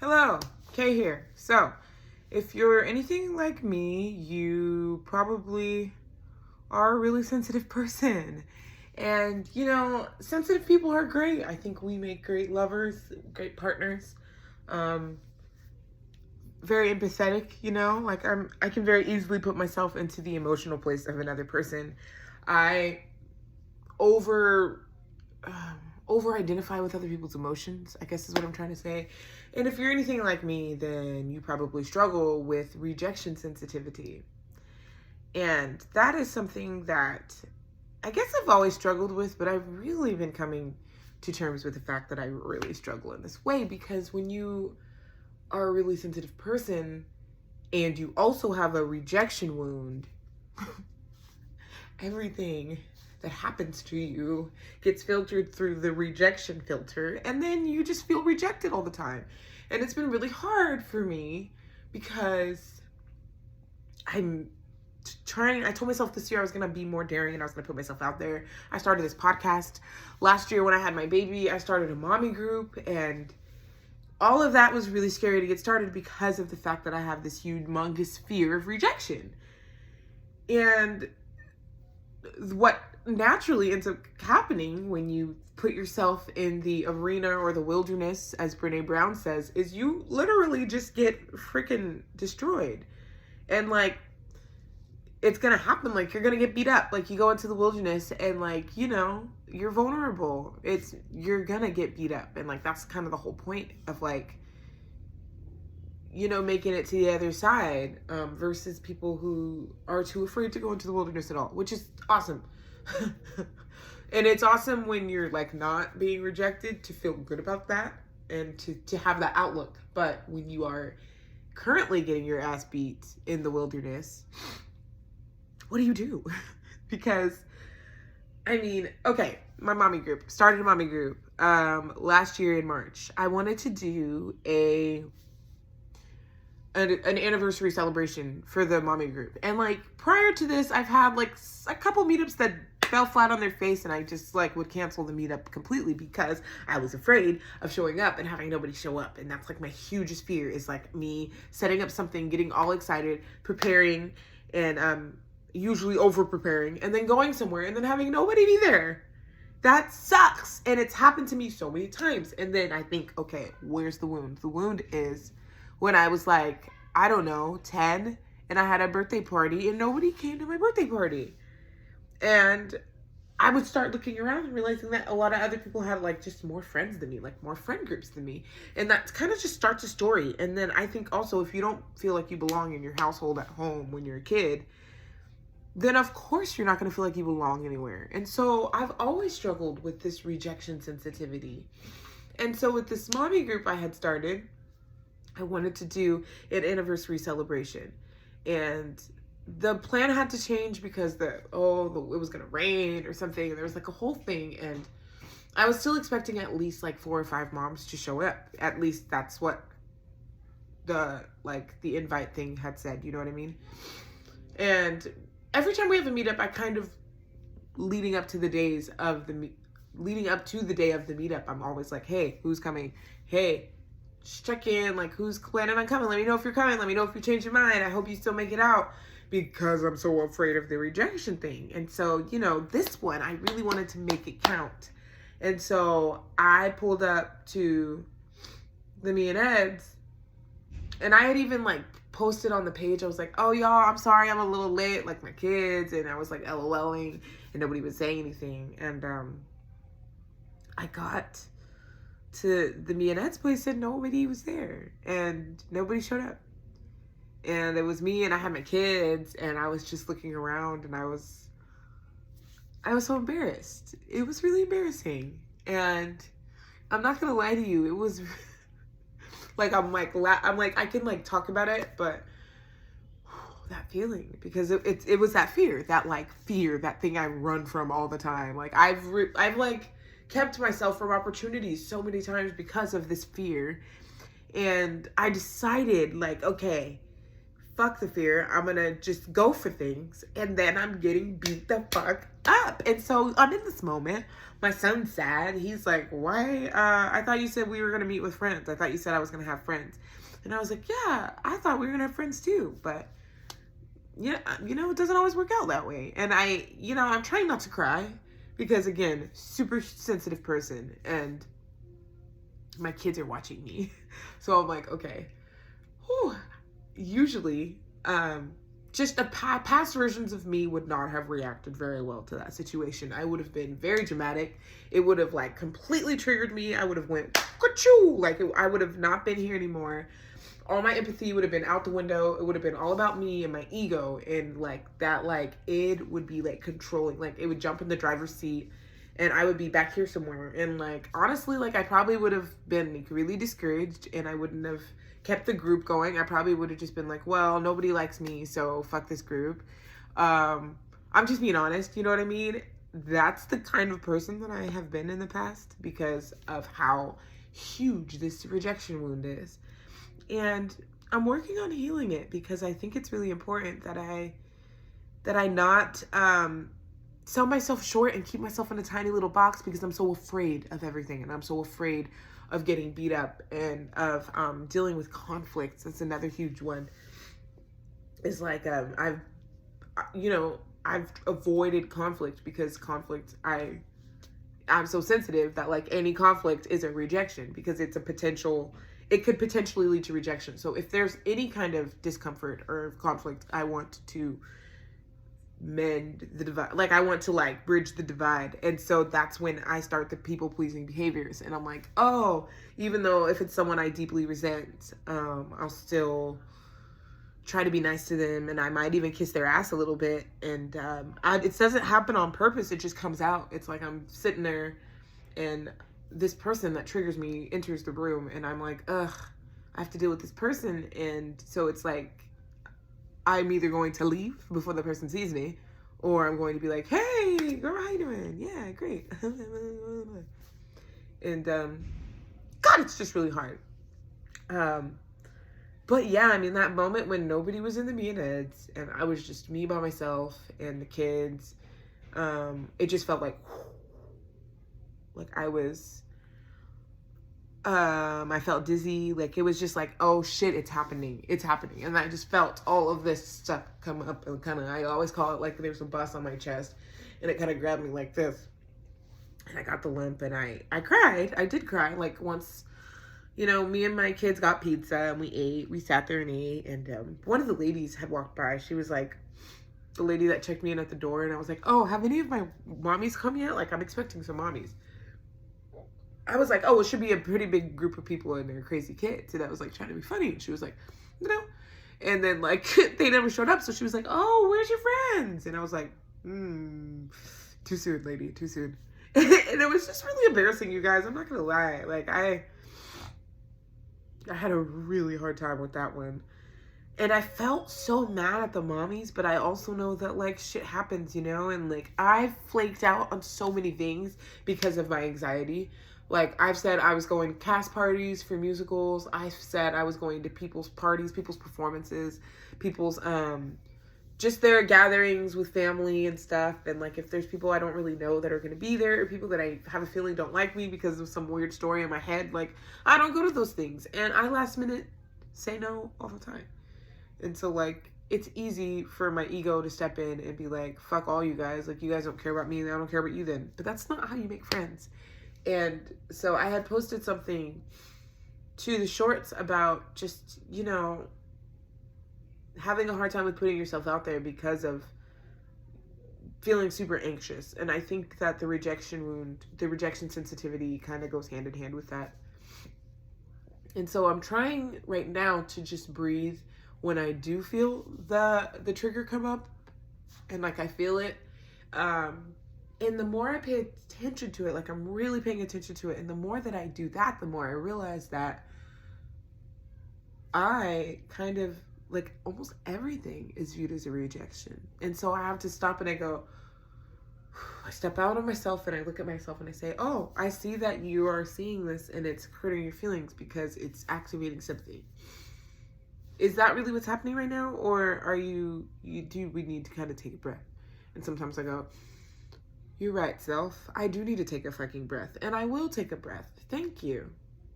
Hello, Kay here. So, if you're anything like me, you probably are a really sensitive person. And, sensitive people are great. I think we make great lovers, great partners. Um, Very empathetic, I can very easily put myself into the emotional place of another person. I over um, over identify with other people's emotions, I guess is what I'm trying to say. And if you're anything like me, then you probably struggle with rejection sensitivity. And that is something that I guess I've always struggled with, but I've really been coming to terms with the fact that I really struggle in this way, because when you are a really sensitive person and you also have a rejection wound, everything that happens to you gets filtered through the rejection filter, and then you just feel rejected all the time. And it's been really hard for me because I told myself this year I was going to be more daring and I was going to put myself out there. I started this podcast. Last year when I had my baby, I started a mommy group, and all of that was really scary to get started because of the fact that I have this humongous fear of rejection. And what naturally ends up happening when you put yourself in the arena or the wilderness, as Brene Brown says, is you literally just get freaking destroyed. And it's gonna happen. You're gonna get beat up. You go into the wilderness and you're vulnerable. You're gonna get beat up. And that's kind of the whole point of making it to the other side, versus people who are too afraid to go into the wilderness at all, which is awesome. And it's awesome when you're not being rejected to feel good about that and to have that outlook. But when you are currently getting your ass beat in the wilderness, what do you do? Because, okay, my mommy group, started a mommy group last year in March. I wanted to do an anniversary celebration for the mommy group. And prior to this, I've had a couple meetups that fell flat on their face, and I just would cancel the meetup completely because I was afraid of showing up and having nobody show up. And that's my hugest fear, is me setting up something, getting all excited, preparing, and usually over preparing, and then going somewhere and then having nobody be there. That sucks. And it's happened to me so many times. And then I think, okay, where's the wound? The wound is when I was 10, and I had a birthday party and nobody came to my birthday party. And I would start looking around and realizing that a lot of other people had just more friends than me, more friend groups than me. And that kind of just starts a story. And then I think also, if you don't feel like you belong in your household at home when you're a kid, then of course you're not going to feel like you belong anywhere. And so I've always struggled with this rejection sensitivity. And so with this mommy group I had started, I wanted to do an anniversary celebration. And the plan had to change because it was going to rain or something. And there was a whole thing. And I was still expecting at least 4 or 5 moms to show up. At least that's what the invite thing had said. You know what I mean? And every time we have a meetup, I kind of, leading up to the day of the meetup, I'm always hey, who's coming? Hey, just check in, who's planning on coming? Let me know if you're coming. Let me know if you change your mind. I hope you still make it out, because I'm so afraid of the rejection thing. And so, this one, I really wanted to make it count. And so I pulled up to the Me and Ed's, and I had even posted on the page. I was oh y'all, I'm sorry I'm a little late, my kids, and I was LOLing, and nobody was saying anything. And I got to the Me and Ed's place and nobody was there, and nobody showed up, and it was me, and I had my kids, and I was just looking around, and I was so embarrassed. It was really embarrassing. And I'm not gonna lie to you, it was I can talk about it, but that feeling, because it was that fear, that thing I run from all the time. I've kept myself from opportunities so many times because of this fear. And I decided, okay, fuck the fear. I'm gonna just go for things. And then I'm getting beat the fuck up. And so I'm in this moment. My son's sad. He's like, why? I thought you said we were gonna meet with friends. I thought you said I was gonna have friends. And I was like, yeah, I thought we were gonna have friends too. But yeah, it doesn't always work out that way. And I'm trying not to cry because, again, super sensitive person, and my kids are watching me. So I'm like, okay. Whew. Usually, just the past versions of me would not have reacted very well to that situation. I would have been very dramatic. It would have like completely triggered me. I would have went, ka-choo! Like I would have not been here anymore. All my empathy would have been out the window. It would have been all about me and my ego, and like that, like it would be like controlling, like it would jump in the driver's seat and I would be back here somewhere. And like, honestly, like I probably would have been like really discouraged, and I wouldn't have kept the group going. I probably would have just been like, well, nobody likes me, so fuck this group. I'm just being honest, you know what I mean? That's the kind of person that I have been in the past because of how huge this rejection wound is. And I'm working on healing it because I think it's really important that I not sell myself short and keep myself in a tiny little box because I'm so afraid of everything, and I'm so afraid of getting beat up and of dealing with conflicts. That's another huge one. Is like I've avoided conflict because conflict, I'm so sensitive that like any conflict is a rejection because it could potentially lead to rejection. So if there's any kind of discomfort or conflict, I want to mend the divide. Like I want to like bridge the divide. And so that's when I start the people pleasing behaviors. And I'm like, oh, even though if it's someone I deeply resent, I'll still try to be nice to them, and I might even kiss their ass a little bit. And it doesn't happen on purpose. It just comes out. It's like I'm sitting there and this person that triggers me enters the room, and I'm like, ugh, I have to deal with this person. And so it's like I'm either going to leave before the person sees me, or I'm going to be like, hey girl, how you doing? Yeah, great. And God, it's just really hard. But yeah, I mean, that moment when nobody was in the me and Eds and I was just me by myself and the kids, it just felt like I was, I felt dizzy. Like it was just like, oh shit, it's happening. And I just felt all of this stuff come up, and kind of, I always call it like there's a bus on my chest, and it kind of grabbed me like this. And I got the limp, and I cried. I did cry. Like once, me and my kids got pizza and we ate. We sat there and ate. And one of the ladies had walked by. She was like, the lady that checked me in at the door. And I was like, oh, have any of my mommies come yet? Like, I'm expecting some mommies. I was like, oh, it should be a pretty big group of people and they're crazy kids. And I was like trying to be funny. And she was like, no. And then like, they never showed up. So she was like, oh, where's your friends? And I was like, too soon, lady, too soon. And it was just really embarrassing, you guys. I'm not going to lie. Like, I had a really hard time with that one. And I felt so mad at the mommies, but I also know that like shit happens, and like I flaked out on so many things because of my anxiety. Like I've said I was going to cast parties for musicals. I've said I was going to people's parties, people's performances, people's just their gatherings with family and stuff. And like if there's people I don't really know that are going to be there, or people that I have a feeling don't like me because of some weird story in my head, like I don't go to those things. And I last minute say no all the time. And so like it's easy for my ego to step in and be like, fuck all you guys. Like you guys don't care about me and I don't care about you then. But that's not how you make friends. And so I had posted something to the shorts about just, having a hard time with putting yourself out there because of feeling super anxious. And I think that the rejection wound, the rejection sensitivity kind of goes hand in hand with that. And so I'm trying right now to just breathe when I do feel the trigger come up, and like I feel it. And the more I pay attention to it, like I'm really paying attention to it, and the more that I do that, the more I realize that I kind of, like almost everything is viewed as a rejection. And so I have to stop and I go, I step out of myself and I look at myself and I say, oh, I see that you are seeing this and it's hurting your feelings because it's activating something. is that really what's happening right now? Or are do we need to kind of take a breath? And sometimes I go, you're right, self. I do need to take a fucking breath. And I will take a breath. Thank you.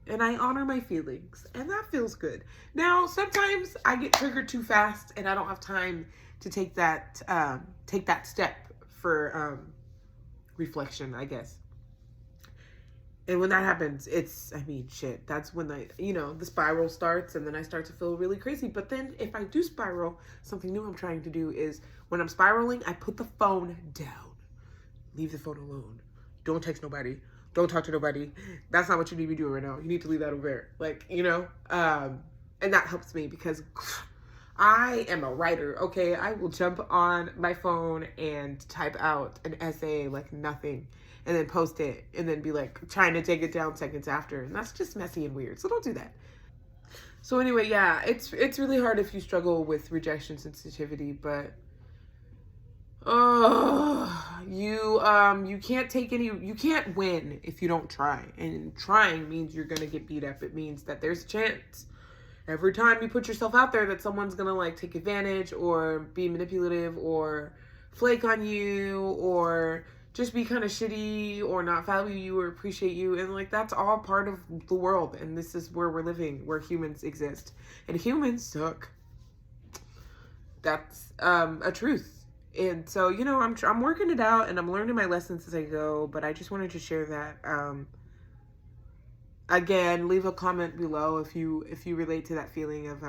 And I honor my feelings. And that feels good. Now, sometimes I get triggered too fast and I don't have time to take that step for reflection, I guess. And when that happens, shit, that's when the spiral starts, and then I start to feel really crazy. But then if I do spiral, something new I'm trying to do is when I'm spiraling, I put the phone down. Leave the phone alone. Don't text nobody. Don't talk to nobody. That's not what you need to be doing right now. You need to leave that over there. And that helps me because I am a writer, okay? I will jump on my phone and type out an essay like nothing and then post it and then be like trying to take it down seconds after. And that's just messy and weird. So don't do that. So anyway, yeah, it's really hard if you struggle with rejection sensitivity, but you can't win if you don't try. And trying means you're gonna get beat up. It means that there's a chance every time you put yourself out there that someone's gonna like take advantage or be manipulative or flake on you or just be kind of shitty or not value you or appreciate you. And like, that's all part of the world. And this is where we're living, where humans exist. And humans suck. That's a truth. And so, I'm working it out and I'm learning my lessons as I go, but I just wanted to share that. Again, leave a comment below if you relate to that feeling of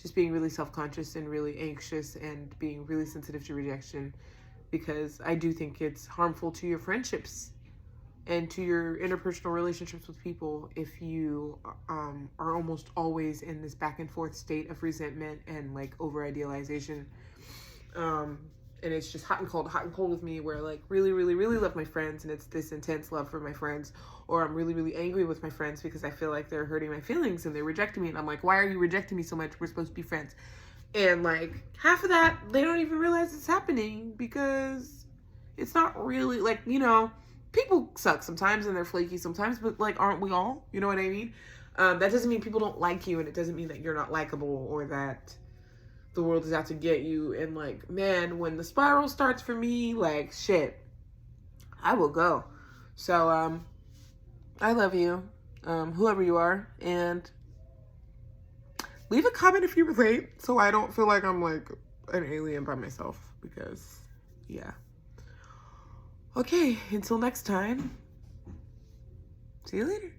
just being really self-conscious and really anxious and being really sensitive to rejection, because I do think it's harmful to your friendships and to your interpersonal relationships with people if you are almost always in this back and forth state of resentment and like over idealization. And it's just hot and cold with me, where like really, really, really love my friends and it's this intense love for my friends, or I'm really, really angry with my friends because I feel like they're hurting my feelings and they're rejecting me. And I'm like, why are you rejecting me so much? We're supposed to be friends. And like half of that, they don't even realize it's happening because it's not really like, people suck sometimes and they're flaky sometimes, but like, aren't we all? You know what I mean? That doesn't mean people don't like you, and it doesn't mean that you're not likable or that the world is out to get you. And like, man, when the spiral starts for me, like shit, I will go. So I love you, whoever you are, and leave a comment if you relate so I don't feel like I'm like an alien by myself, because yeah. Okay, until next time, see you later.